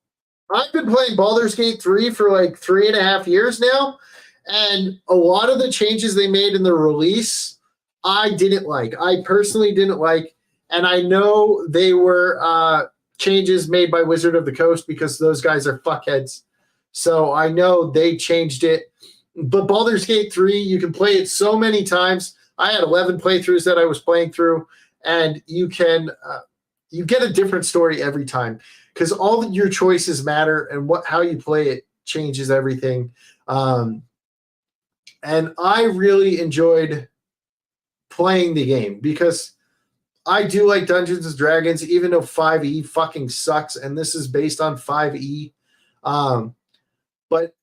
I've been playing Baldur's Gate 3 for like 3.5 years now, and a lot of the changes they made in the release, I didn't like. I personally didn't like, and I know they were changes made by Wizard of the Coast because those guys are fuckheads. So I know they changed it. But Baldur's Gate 3, you can play it so many times. I had 11 playthroughs that I was playing through, and you can you get a different story every time because all your choices matter, and how you play it changes everything. And I really enjoyed playing the game because I do like Dungeons and Dragons, even though 5e fucking sucks, and this is based on 5e. But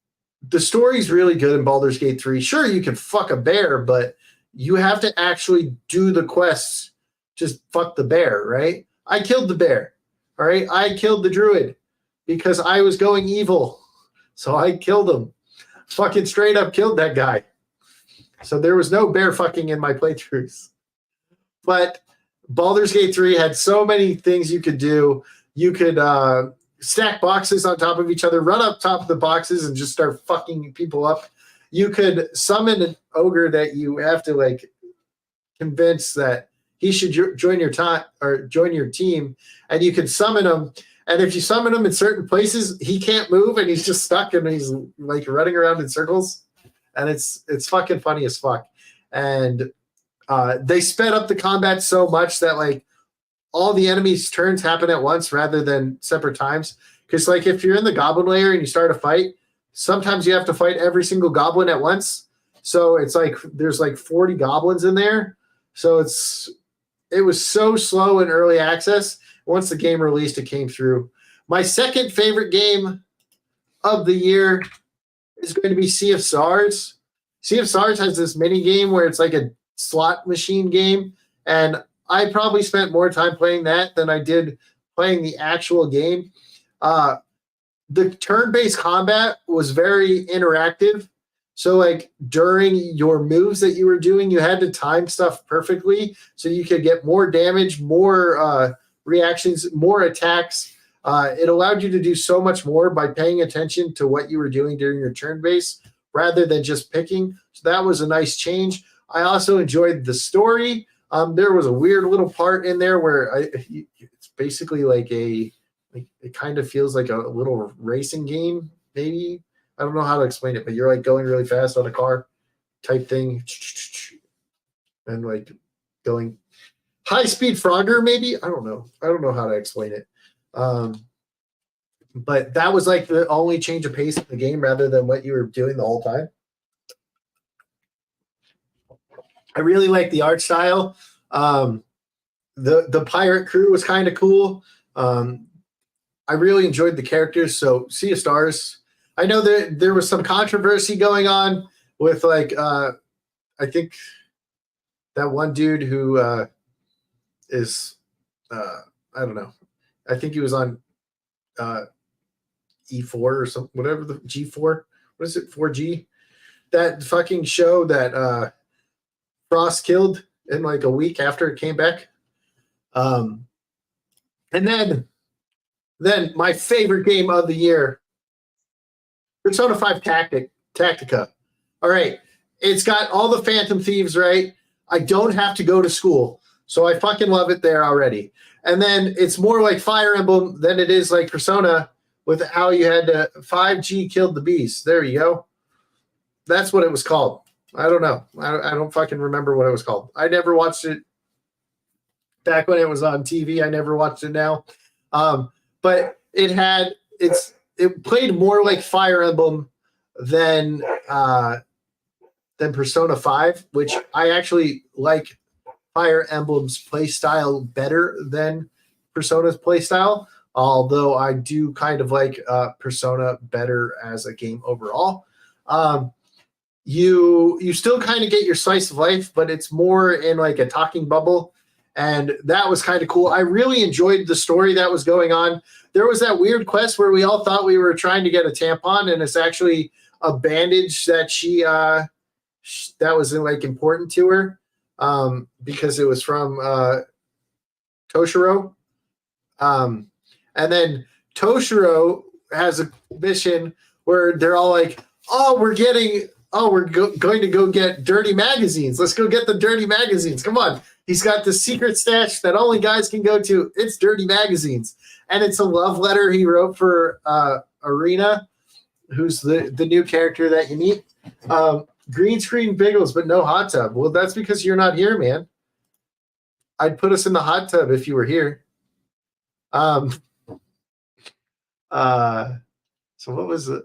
the story's really good in Baldur's Gate 3. Sure, you can fuck a bear, but you have to actually do the quests. Just fuck the bear, right? I killed the bear, all right? I killed the druid because I was going evil. So I killed him. Fucking straight up killed that guy. So there was no bear fucking in my playthroughs. But Baldur's Gate 3 had so many things you could do. You could stack boxes on top of each other, run up top of the boxes and just start fucking people up. You could summon an ogre that you have to like convince that he should join your team, and you can summon him. And if you summon him in certain places, he can't move and he's just stuck and he's like running around in circles. And it's fucking funny as fuck. And they sped up the combat so much that like all the enemies' turns happen at once rather than separate times. Because like if you're in the goblin lair and you start a fight, sometimes you have to fight every single goblin at once. So it's like there's like 40 goblins in there. So it was so slow in early access. Once the game released, it came through. My second favorite game of the year is going to be Sea of Stars. Sea of Stars has this mini game where it's like a slot machine game, and I probably spent more time playing that than I did playing the actual game. The turn-based combat was very interactive. So like during your moves that you were doing, you had to time stuff perfectly so you could get more damage, more reactions, more attacks. It allowed you to do so much more by paying attention to what you were doing during your turn base rather than just picking. So that was a nice change. I also enjoyed the story. There was a weird little part in there where it's basically like it kind of feels like a little racing game, maybe. I don't know how to explain it, but you're like going really fast on a car type thing and like going high speed Frogger, maybe. I don't know how to explain it. But that was like the only change of pace in the game rather than what you were doing the whole time. I really like the art style. The pirate crew was kind of cool. I really enjoyed the characters. So Sea of Stars. I know that there was some controversy going on with like I think that one dude who is I don't know. I think he was on E4 or something, whatever the G4. What is it? 4G? That fucking show that Frost killed in like a week after it came back. And then my favorite game of the year, Persona 5 Tactica. All right. It's got all the Phantom Thieves, right? I don't have to go to school. So I fucking love it there already. And then it's more like Fire Emblem than it is like Persona with how you had to 5G killed the beast. There you go. That's what it was called. I don't know. I don't fucking remember what it was called. I never watched it back when it was on TV. I never watched it now. But it played more like Fire Emblem than Persona 5, which I actually like Fire Emblem's play style better than Persona's play style, although I do kind of like Persona better as a game overall. You still kind of get your slice of life, but it's more in like a talking bubble, and that was kind of cool. I really enjoyed the story that was going on. There was that weird quest where we all thought we were trying to get a tampon, and it's actually a bandage that she that was like important to her because it was from Toshiro. And then Toshiro has a mission where they're all like, we're going to go get dirty magazines. Let's go get the dirty magazines. Come on. He's got the secret stash that only guys can go to. It's dirty magazines. And it's a love letter he wrote for Arena, who's the new character that you meet. Green screen Biggles, but no hot tub. Well, that's because you're not here, man. I'd put us in the hot tub if you were here. So what was it?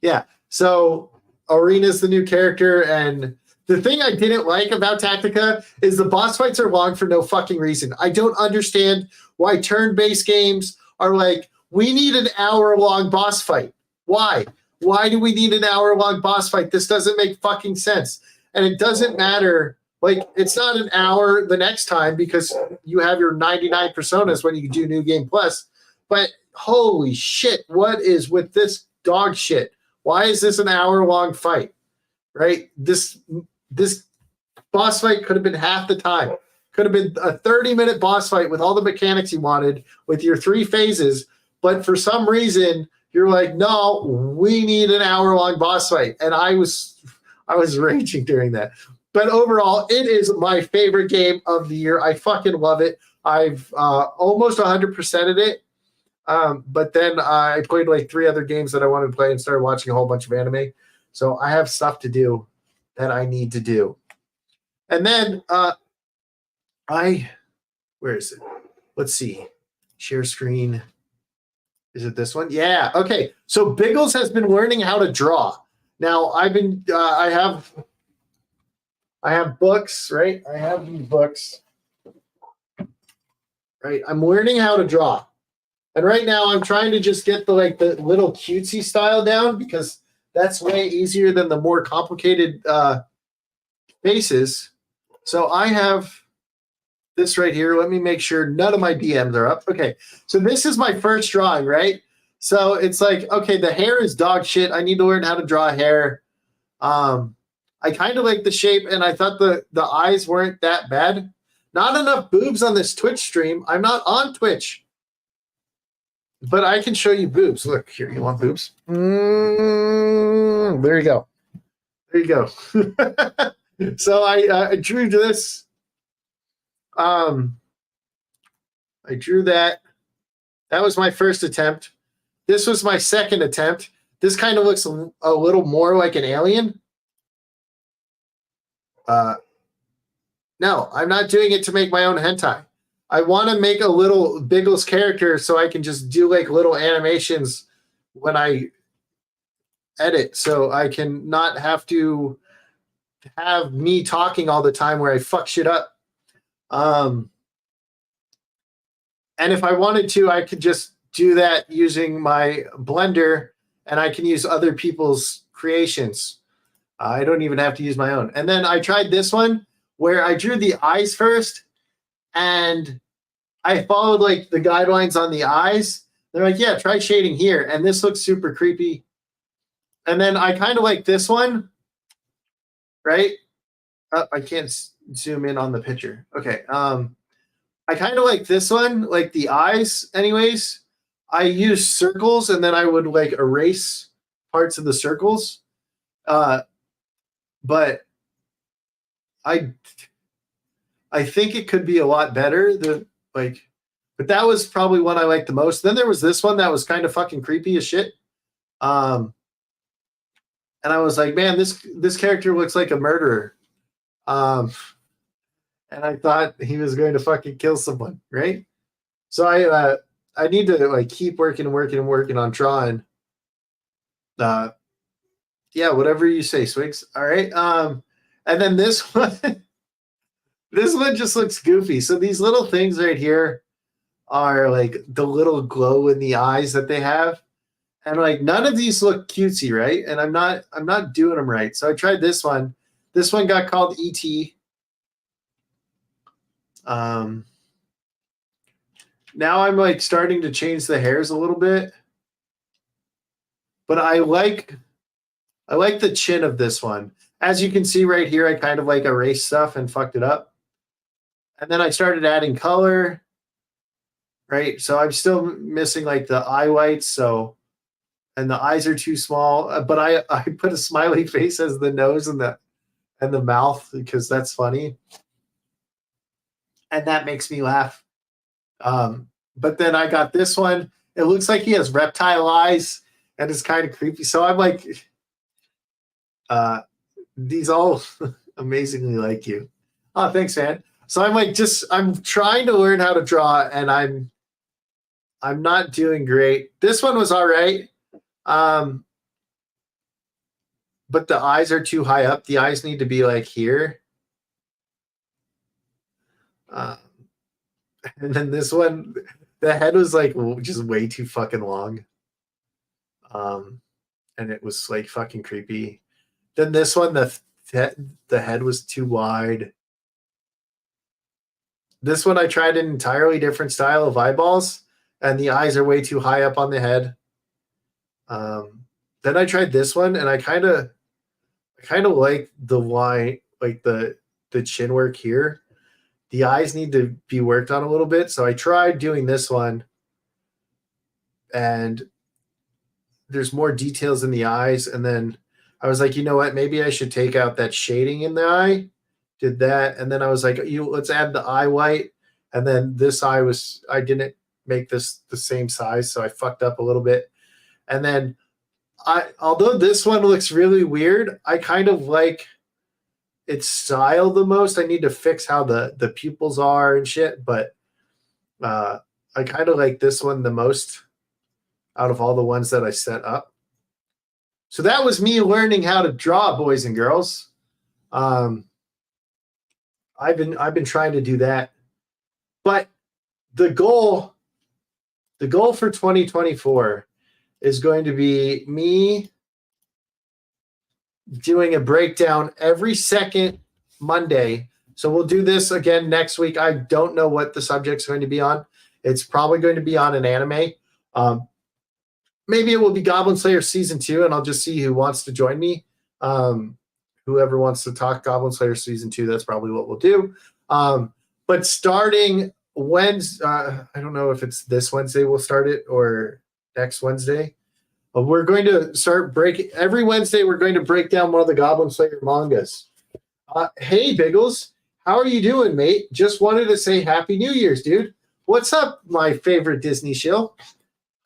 Yeah. So Arena's the new character, and the thing I didn't like about Tactica is the boss fights are long for no fucking reason. I don't understand why turn-based games are like, we need an hour-long boss fight. Why? Why do we need an hour-long boss fight? This doesn't make fucking sense. And it doesn't matter. Like, it's not an hour the next time because you have your 99 personas when you do New Game Plus. But holy shit, what is with this dog shit? Why is this an hour-long fight? Right? This boss fight could have been half the time. Could have been a 30-minute boss fight with all the mechanics you wanted with your 3 phases. But for some reason, you're like, no, we need an hour-long boss fight. And I was raging during that. But overall, it is my favorite game of the year. I fucking love it. I've almost 100%ed it. But then I played like 3 other games that I wanted to play and started watching a whole bunch of anime. So I have stuff to do that I need to do. And then where is it? Let's see. Share screen. Is it this one? Yeah. Okay. So Biggles has been learning how to draw. Now I have books, right? I have these books. Right. I'm learning how to draw. And right now I'm trying to just get the little cutesy style down because that's way easier than the more complicated faces. So I have this right here. Let me make sure none of my DMs are up. Okay. So this is my first drawing, right? So it's like, okay, the hair is dog shit. I need to learn how to draw hair. I kind of like the shape, and I thought the eyes weren't that bad. Not enough boobs on this Twitch stream. I'm not on Twitch. But I can show you boobs. Look, here, you want boobs? There you go. There you go. So I drew this. I drew that. That was my first attempt. This was my second attempt. This kind of looks a little more like an alien. No, I'm not doing it to make my own hentai. I want to make a little Biggles character so I can just do like little animations when I edit, so I can not have to have me talking all the time where I fuck shit up. And if I wanted to, I could just do that using my Blender, and I can use other people's creations. I don't even have to use my own. And then I tried this one where I drew the eyes first, and I followed like the guidelines on the eyes. They're like, yeah, try shading here. And this looks super creepy. And then I kind of like this one, right? I can't zoom in on the picture. Okay. I kind of like this one, like the eyes anyways. I use circles, and then I would like erase parts of the circles. But I think it could be a lot better. But that was probably one I liked the most. Then there was this one that was kind of fucking creepy as shit. And I was like, man, this character looks like a murderer. And I thought he was going to fucking kill someone, right? So I need to like keep working on drawing. Yeah, whatever you say, Swigs. All right. And then this one, this one just looks goofy. So these little things right here are like the little glow in the eyes that they have. And like none of these look cutesy, right? And I'm not doing them right. So I tried this one. This one got called ET. Now I'm like starting to change the hairs a little bit. But I like the chin of this one. As you can see right here, I kind of like erased stuff and fucked it up. And then I started adding color, right? So I'm still missing like the eye whites. So, and the eyes are too small, but I put a smiley face as the nose and the mouth because that's funny. And that makes me laugh. But then I got this one. It looks like he has reptile eyes and it's kind of creepy. So I'm like, these all amazingly like you. Oh, thanks, man. So I'm like, I'm trying to learn how to draw, and I'm not doing great. This one was all right. But the eyes are too high up. The eyes need to be like here. And then this one, the head was like just way too fucking long. And it was like fucking creepy. Then this one, the head was too wide. This one, I tried an entirely different style of eyeballs, and the eyes are way too high up on the head. Then I tried this one, and I kind of like the line, like the chin work here. The eyes need to be worked on a little bit. So I tried doing this one, and there's more details in the eyes. And then I was like, you know what? Maybe I should take out that shading in the eye. Did that. And then I was like, let's add the eye white. And then this eye I didn't make this the same size. So I fucked up a little bit. And then although this one looks really weird, I kind of like its style the most. I need to fix how the pupils are and shit. But I kind of like this one the most out of all the ones that I set up. So that was me learning how to draw, boys and girls. I've been trying to do that. But the goal for 2024 is going to be me doing a breakdown every second Monday. So we'll do this again next week. I don't know what the subject's going to be on. It's probably going to be on an anime. Maybe it will be Goblin Slayer Season 2, and I'll just see who wants to join me. Whoever wants to talk Goblin Slayer Season 2, that's probably what we'll do. But starting Wednesday, I don't know if it's this Wednesday we'll start it or next Wednesday. But we're going to start every Wednesday, we're going to break down one of the Goblin Slayer mangas. Hey, Biggles, how are you doing, mate? Just wanted to say Happy New Year's, dude. What's up, my favorite Disney shill?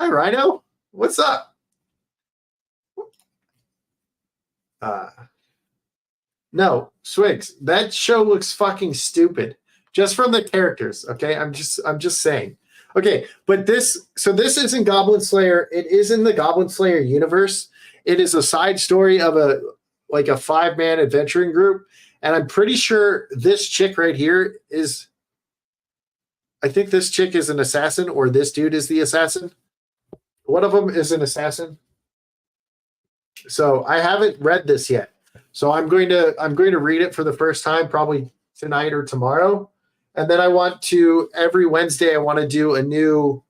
Hi, Rhino. What's up? No, Swigs, that show looks fucking stupid. Just from the characters, okay? I'm just saying. Okay, but this isn't Goblin Slayer. It is in the Goblin Slayer universe. It is a side story of a 5-man adventuring group. And I'm pretty sure this chick right here I think this chick is an assassin, or this dude is the assassin. One of them is an assassin. So I haven't read this yet. So I'm going to read it for the first time, probably tonight or tomorrow. And then I want to every Wednesday I want to do a new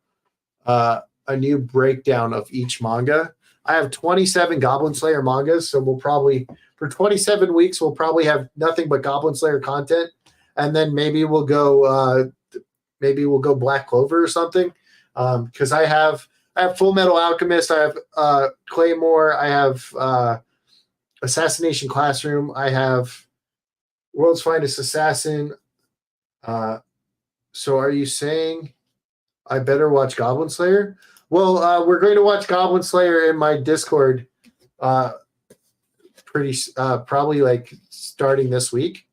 breakdown of each manga. I have 27 Goblin Slayer mangas, so we'll probably for 27 weeks we'll probably have nothing but Goblin Slayer content, and then maybe we'll go Black Clover or something. Because I have Full Metal Alchemist, I have Claymore, I have Assassination Classroom, I have World's Finest Assassin. So are you saying I better watch Goblin Slayer? Well, we're going to watch Goblin Slayer in my Discord probably like starting this week.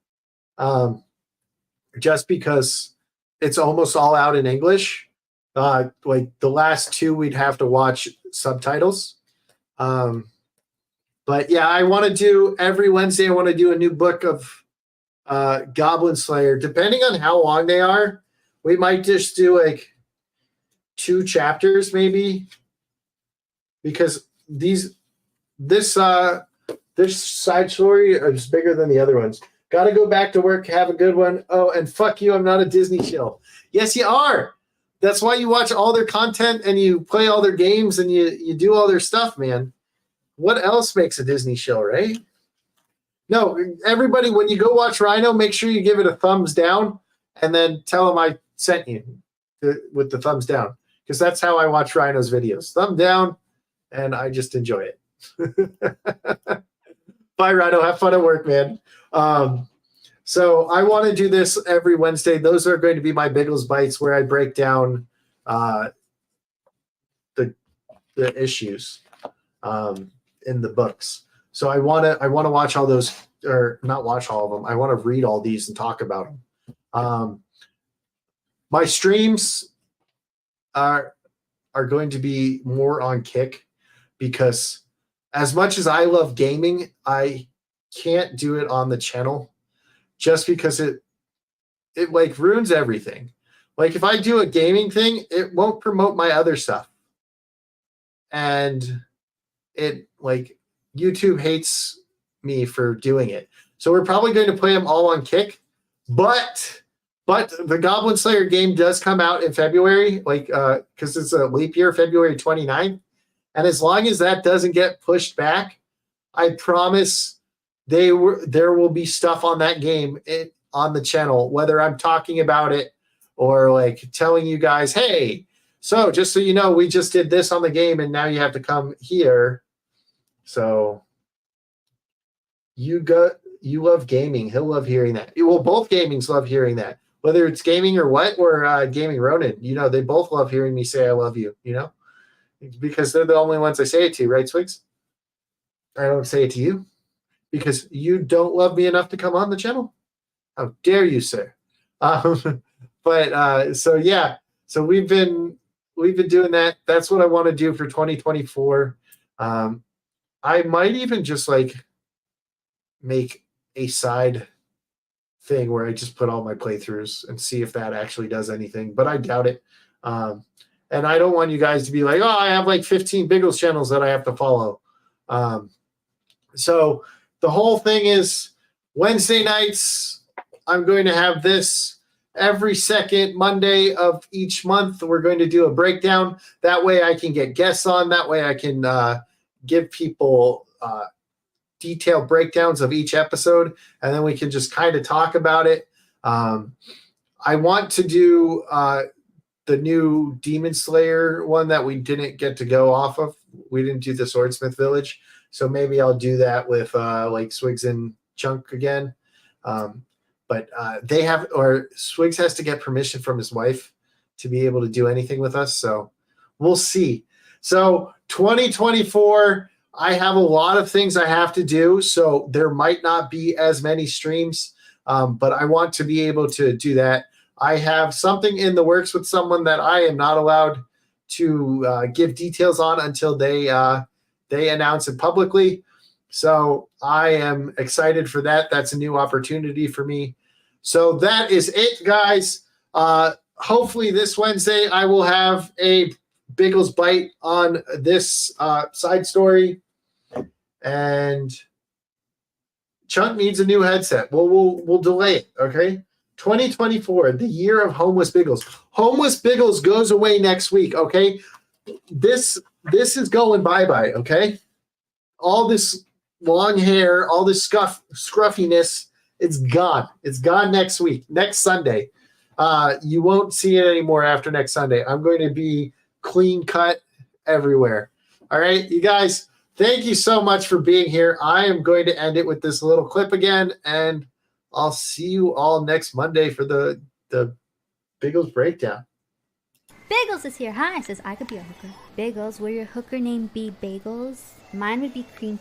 Just because it's almost all out in English. Like the last two we'd have to watch subtitles. But yeah, I want to do every Wednesday I want to do a new book of Goblin Slayer. Depending on how long they are, we might just do like 2 chapters maybe, because this side story is bigger than the other ones. Gotta go back to work, have a good one. Oh, and fuck you, I'm not a Disney shill. Yes, you are. That's why you watch all their content and you play all their games and you do all their stuff, man. What else makes a Disney shill, right? No, everybody, when you go watch Rhino, make sure you give it a thumbs down and then tell them I sent you with the thumbs down. Because that's how I watch Rhino's videos. Thumb down, and I just enjoy it. Bye, Rhino. Have fun at work, man. So I want to do this every Wednesday. Those are going to be my Biggles Bites, where I break down the issues in the books. So I want to watch all those, or not watch all of them. I want to read all these and talk about them. My streams are going to be more on Kick, because as much as I love gaming, I can't do it on the channel just because it like ruins everything. Like if I do a gaming thing, it won't promote my other stuff. And it like YouTube hates me for doing it. So we're probably going to play them all on Kick, but the Goblin Slayer game does come out in February, like because it's a leap year, February 29th. And as long as that doesn't get pushed back, I promise there will be stuff on that game on the channel, whether I'm talking about it or like telling you guys, hey, so just so you know, we just did this on the game and now you have to come here. So you love gaming. He'll love hearing that. Well, both gamings love hearing that. Whether it's gaming or what, or gaming Ronin, they both love hearing me say I love you, because they're the only ones I say it to, right, Swigs? I don't say it to you because you don't love me enough to come on the channel. How dare you, sir? So yeah, so we've been doing that. That's what I want to do for 2024. I might even just like make a side thing where I just put all my playthroughs and see if that actually does anything, but I doubt it. And I don't want you guys to be like, oh, I have like 15 Biggles channels that I have to follow. So the whole thing is Wednesday nights, I'm going to have this every second Monday of each month. We're going to do a breakdown. That way I can get guests on. That way I can give people detailed breakdowns of each episode, and then we can just kind of talk about it. I want to do the new Demon Slayer one that we didn't get to go off of. We didn't do the Swordsmith Village, so maybe I'll do that with like Swigs and Chunk again. But they have, or Swigs has to get permission from his wife to be able to do anything with us, so we'll see. So 2024, I have a lot of things I have to do, so there might not be as many streams, but I want to be able to do that. I have something in the works with someone that I am not allowed to give details on until they announce it publicly. So I am excited for that. That's a new opportunity for me. So that is it, guys. Hopefully this Wednesday I will have a Biggles bite on this side story, and Chunk needs a new headset. We'll delay it. Okay. 2024, the year of homeless Biggles. Homeless Biggles goes away next week. Okay. This is going bye-bye. Okay. All this long hair, all this scruffiness, it's gone. It's gone next week, next Sunday. You won't see it anymore after next Sunday. I'm going to be clean cut everywhere. All right, you guys, thank you so much for being here. I am going to end it with this little clip again, and I'll see you all next Monday for the Biggles breakdown. Biggles is here. Hi, says I could be a hooker. Biggles, will your hooker name be Bagels? Mine would be cream